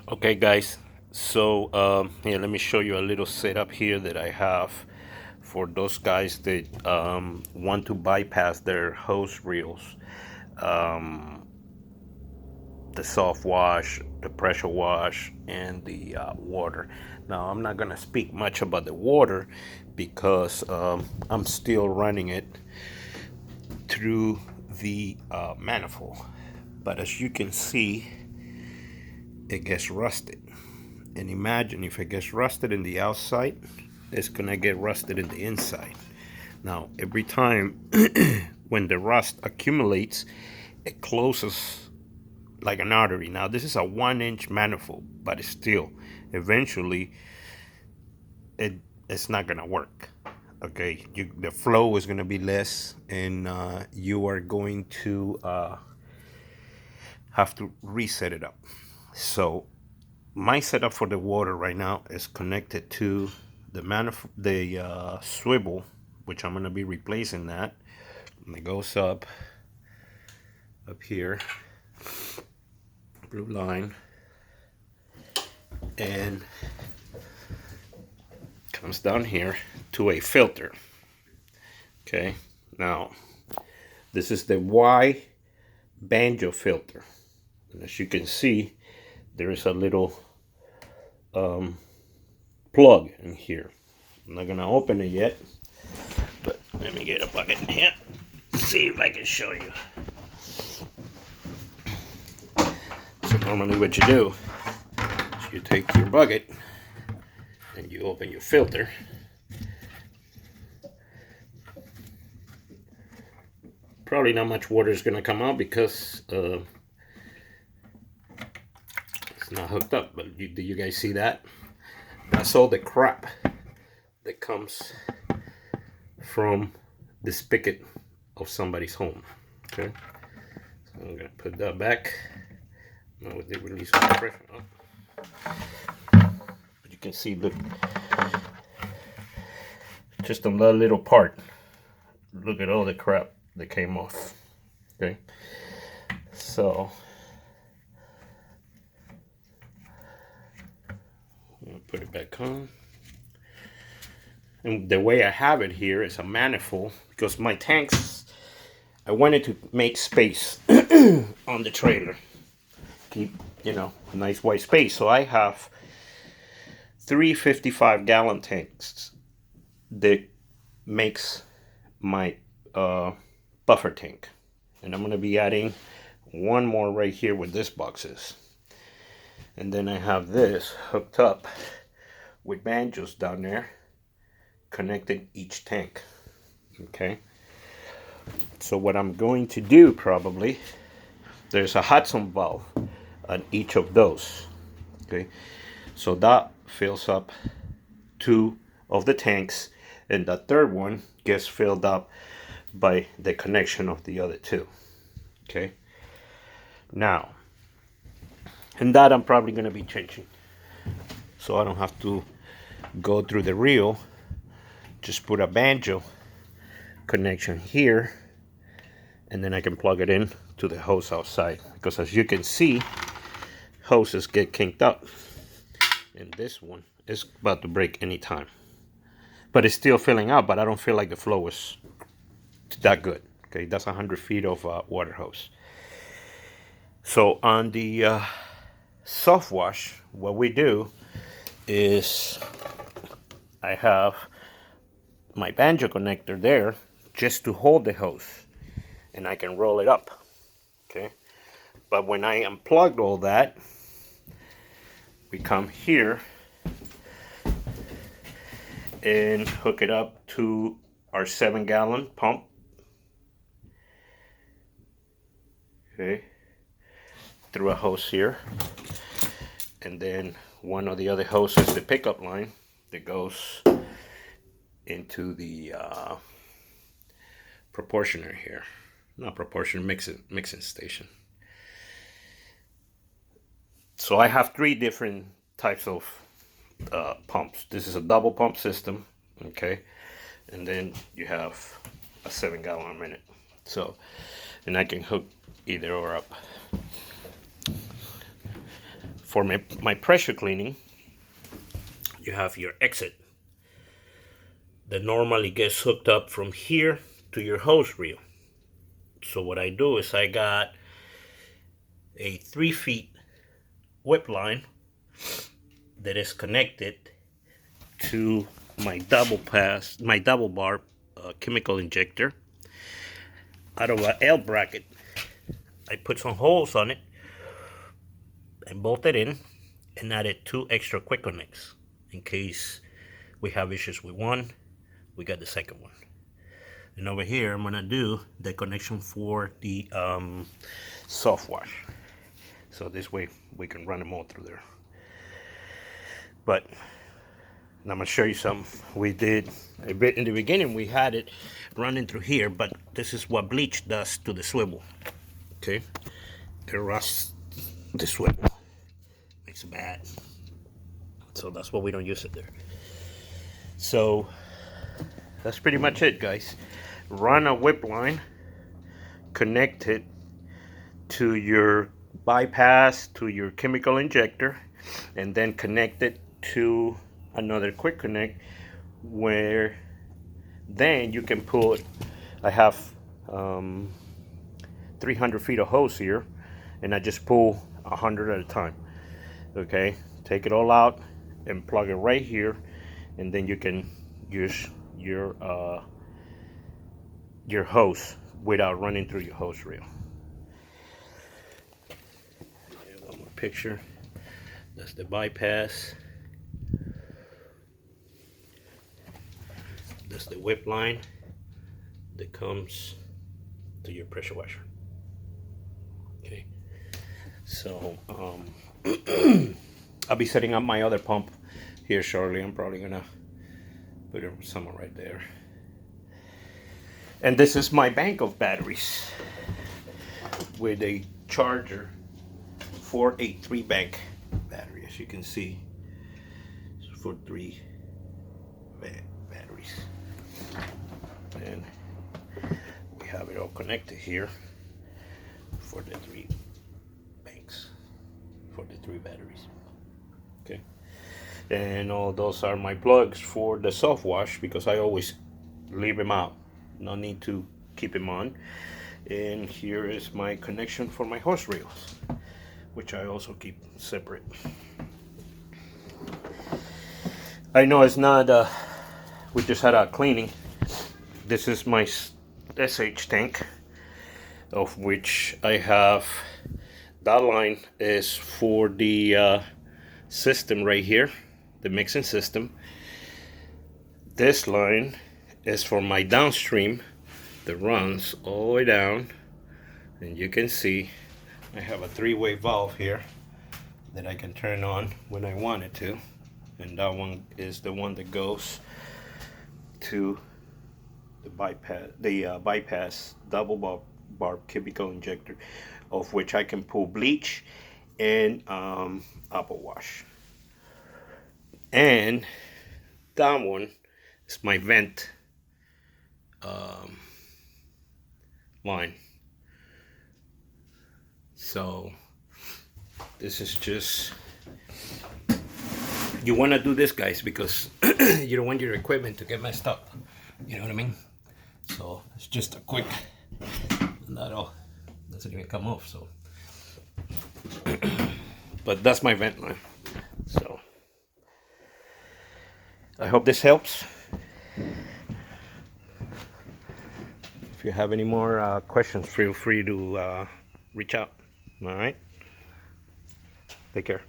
Okay, guys, so here, let me show you a little setup here that I have for those guys that want to bypass their hose reels, the soft wash, the pressure wash, and the water. Now, I'm not going to speak much about the water because I'm still running it through the manifold. But as you can see, it gets rusted. And imagine if it gets rusted in the outside, it's gonna get rusted in the inside. Now, every time when the rust accumulates, it closes like an artery. Now, this is a 1-inch manifold, but it's still, eventually, it's not gonna work. Okay, the flow is gonna be less, and you are going to have to reset it up. So my setup for the water right now is connected to the swivel, which I'm gonna be replacing that. And it goes up here, blue line, and comes down here to a filter. Okay, now this is the Y Banjo filter, and as you can see, there is a little plug in here. I'm not gonna open it yet, but let me get a bucket in here. See if I can show you. So normally what you do is you take your bucket and you open your filter. Probably not much water is gonna come out because it's not hooked up, but do you guys see that? That's all the crap that comes from the spigot of somebody's home. Okay, so I'm gonna put that back. Now with the release of the pressure, but you can see, look, just on that little part. Look at all the crap that came off. Okay, so I'm gonna put it back on. And the way I have it here is a manifold because my tanks, I wanted to make space on the trailer, keep, a nice white space. So I have 355-gallon tanks that makes my buffer tank, and I'm gonna be adding one more right here where this box is, and then I have this hooked up with banjos down there connecting each tank. Okay, so what I'm going to do, probably, there's a Hudson valve on each of those. Okay, so that fills up 2 of the tanks, and the third one gets filled up by the connection of the other 2. Okay, now, and that I'm probably going to be changing, so I don't have to go through the reel. Just put a banjo connection here, and then I can plug it in to the hose outside, because as you can see, hoses get kinked up, and this one is about to break anytime, but it's still filling out, but I don't feel like the flow is that good. Okay, that's 100 feet of water hose. So on the soft wash, what we do is I have my banjo connector there just to hold the hose, and I can roll it up. Okay, but when I unplugged all that, we come here and hook it up to our 7-gallon pump. Okay, through a hose here, and then one of the other hoses, the pickup line that goes into the proportioner here, not proportioner, mixing station. So I have 3 different types of pumps. This is a double pump system, okay, and then you have a 7-gallon a minute. So, and I can hook either or up. for my pressure cleaning, you have your exit that normally gets hooked up from here to your hose reel. So what I do is I got a 3 feet whip line that is connected to my double bar chemical injector. Out of an L bracket, I put some holes on it and bolted in, and added 2 extra quick connects in case we have issues with one. We got the second one. And over here I'm gonna do the connection for the soft wash, so this way we can run them all through there. But I'm gonna show you something we did a bit in the beginning. We had it running through here, but this is what bleach does to the swivel. Okay, it rusts the swivel, makes it bad, so that's why we don't use it there. So that's pretty much it, guys. Run a whip line, connect it to your bypass, to your chemical injector, and then connect it to another quick connect, where then you can pull it. I have 300 feet of hose here, and I just pull 100 at a time. Okay, take it all out and plug it right here, and then you can use your hose without running through your hose reel. One more picture. That's the bypass. That's the whip line that comes to your pressure washer. Okay, so I'll be setting up my other pump here shortly. I'm probably gonna put it somewhere right there. And this is my bank of batteries with a charger for a 3 bank battery. As you can see, it's for 3 batteries. And we have it all connected here for the 3 banks, for the 3 batteries. Okay, and all those are my plugs for the soft wash, because I always leave them out, no need to keep them on. And here is my connection for my hose reels, which I also keep separate. I know it's not we just had a cleaning. This is my SH tank, of which I have, that line is for the system right here, the mixing system. This line is for my downstream that runs all the way down, and you can see I have a 3-way valve here that I can turn on when I want it to, and that one is the one that goes to the bypass double barb chemical injector, of which I can pull bleach and apple wash. And that one is my vent line. So this is just, you want to do this, guys, because you don't want your equipment to get messed up, you know what I mean? So it's just a quick, and that all doesn't even come off. So but that's my vent line. So I hope this helps. If you have any more questions, feel free to reach out. All right, take care.